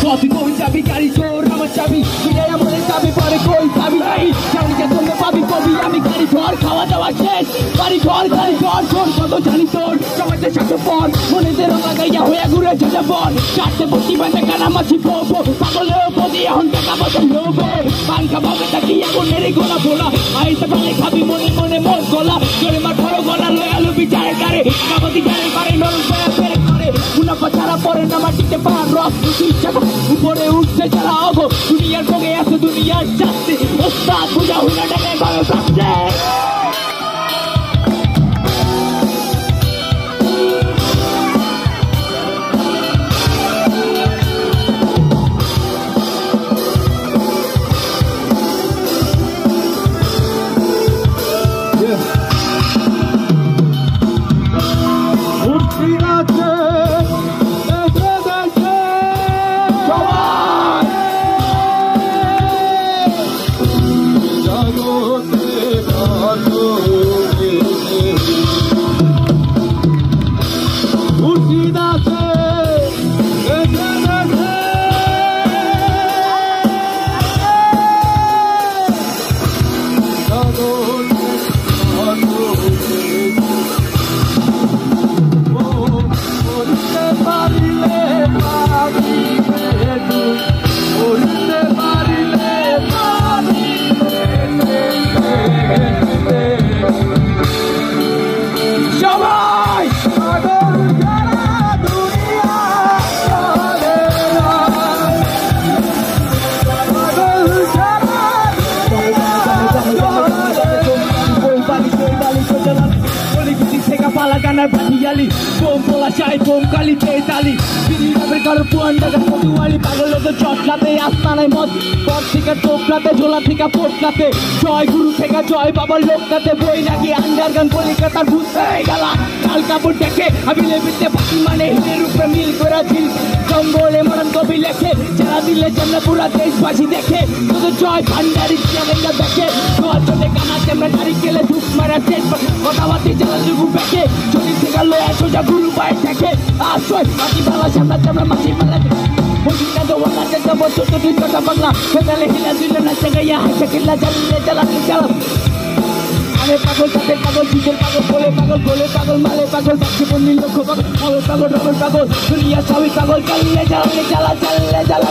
কবি কবি চাবি গাড়ি চোর আমার চাবি বিদায় আমলে চাবি পরে কই চাবি নাই চাবিটা তোলে পাবি কবি আমি গাড়ি ঘর খাওয়া দাওয়া শেষ গাড়ি ঘর চোর কত জানি তোর সবাইতে সাথে পর মনেতে রঙা গাইয়া হয়ে ঘুরে চলে বল চারটে বসি বাঁধে কানা মাছি পোপো পাগলেও পদি এখন টাকা পয়সা লোভে পান খাবাবে তাকি এখন মেরে গোলা ভোলা আইতে পারে খাবি মনে মনে মোর গোলা জোরে মার ধরো গলা লয়ে আলু বিচারে কারে কাবাদি গাড়ি পারে নরম পায়া ফেরে করে মুনাফা ছাড়া পরে না মাটিতে পার রস উপরে উঠছে যারা অগো দুনিয়ার ভোগে আছে দুনিয়ার শাস্তি ওস্তাদ বুঝা হুনা ডাকে ভাবে ভাবছে Paniali, bom pola chai, bom kali tetali. Dini rabe kar puan daga kotuali pagolo to chotlate astane mod. Pot thika toklate jhola thika potlate. Joy guru theka joy baba lokkate boi naki underground kolikatar bhut hoye gala. Kal kapor dekhe abile bitte baki mane hile rupe mil kora jil. Jambole maran kobi lekhe jara dile jamna pura desh bashi dekhe. To joy bhandari jaga dekhe. Joy chole kana jamna dari kele dhuk mara tet kotha bati jala jugu beke. Lo eso ya guru bai take asoy mati bala chanda chanda mati bala bodi na do wala chanda bo to tu chota bagla khedale hila dile na chagaya chakilla jalle jala chala ane pagol sate pagol chijel pagol bole pagol male pagol bakshi bonni lokho pagol pagol pagol duniya sabi pagol kalle jala challe jala